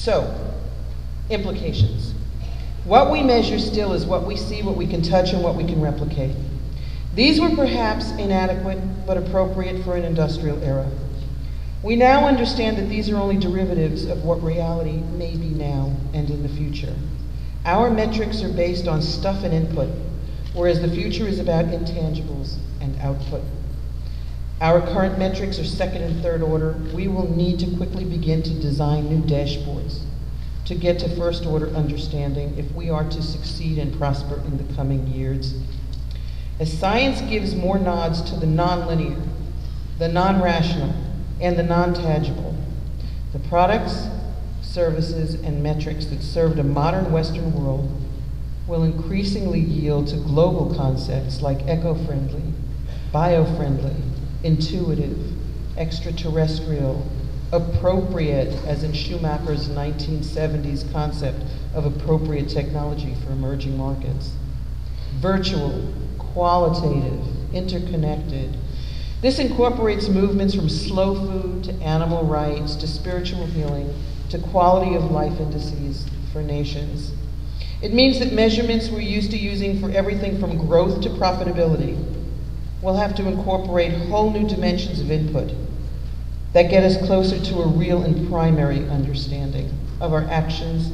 So, implications. What we measure still is what we see, what we can touch, and what we can replicate. These were perhaps inadequate, but appropriate for an industrial era. We now understand that these are only derivatives of what reality may be now and in the future. Our metrics are based on stuff and input, whereas the future is about intangibles and output. Our current metrics are second and third order. We will need to quickly begin to design new dashboards to get to first order understanding if we are to succeed and prosper in the coming years. As science gives more nods to the nonlinear, the non-rational, and the non-tangible, the products, services, and metrics that served a modern Western world will increasingly yield to global concepts like eco-friendly, bio-friendly, intuitive, extraterrestrial, appropriate, as in Schumacher's 1970s concept of appropriate technology for emerging markets, virtual, qualitative, interconnected. This incorporates movements from slow food to animal rights to spiritual healing to quality of life indices for nations. It means that measurements we're used to using for everything from growth to profitability will have to incorporate whole new dimensions of input that get us closer to a real and primary understanding of our actions,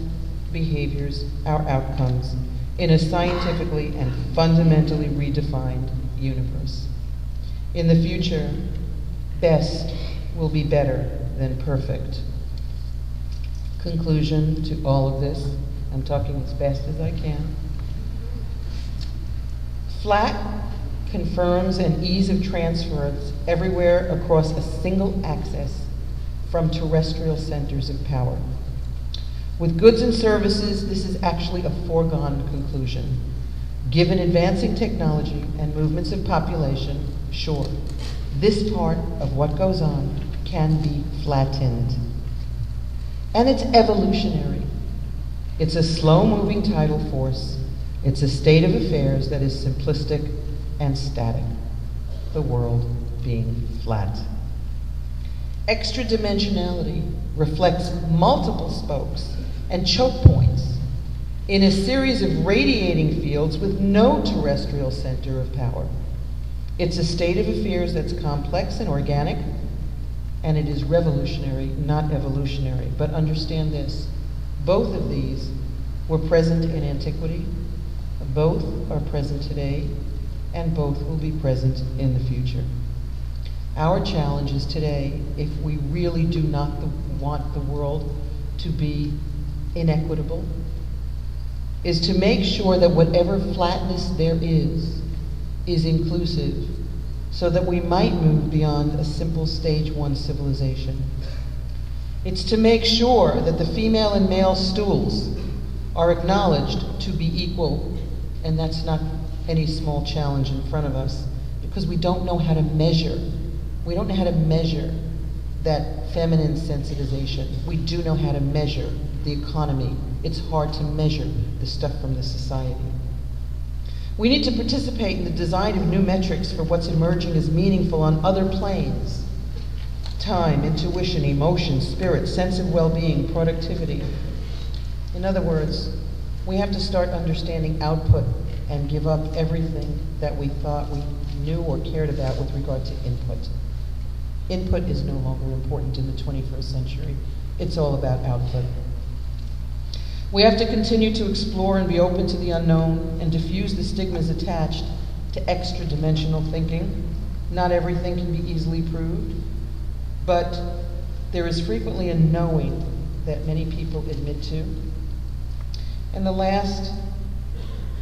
behaviors, our outcomes in a scientifically and fundamentally redefined universe. In the future, best will be better than perfect. Conclusion to all of this, I'm talking as fast as I can. Flat confirms an ease of transference everywhere across a single axis from terrestrial centers of power. With goods and services, this is actually a foregone conclusion. Given advancing technology and movements of population, sure, this part of what goes on can be flattened. And it's evolutionary. It's a slow-moving tidal force. It's a state of affairs that is simplistic and static, the world being flat. Extra dimensionality reflects multiple spokes and choke points in a series of radiating fields with no terrestrial center of power. It's a state of affairs that's complex and organic, and it is revolutionary, not evolutionary. But understand this, both of these were present in antiquity, both are present today, and both will be present in the future. Our challenge is today, if we really do not want the world to be inequitable, is to make sure that whatever flatness there is inclusive, so that we might move beyond a simple stage one civilization. It's to make sure that the female and male stools are acknowledged to be equal, and that's not any small challenge in front of us, because we don't know how to measure. We don't know how to measure that feminine sensitization. We do know how to measure the economy. It's hard to measure the stuff from the society. We need to participate in the design of new metrics for what's emerging as meaningful on other planes. Time, intuition, emotion, spirit, sense of well-being, productivity. In other words, we have to start understanding output and give up everything that we thought we knew or cared about with regard to input. Input is no longer important in the 21st century. It's all about output. We have to continue to explore and be open to the unknown and diffuse the stigmas attached to extra-dimensional thinking. Not everything can be easily proved, but there is frequently a knowing that many people admit to. And the last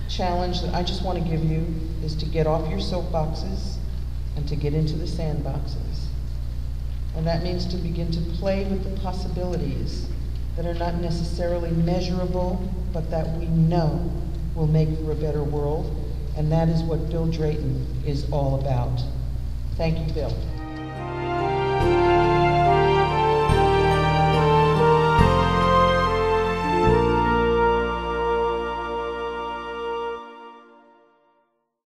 challenge that I just want to give you is to get off your soapboxes and to get into the sandboxes. And that means to begin to play with the possibilities that are not necessarily measurable, but that we know will make for a better world. And that is what Bill Drayton is all about. Thank you, Bill.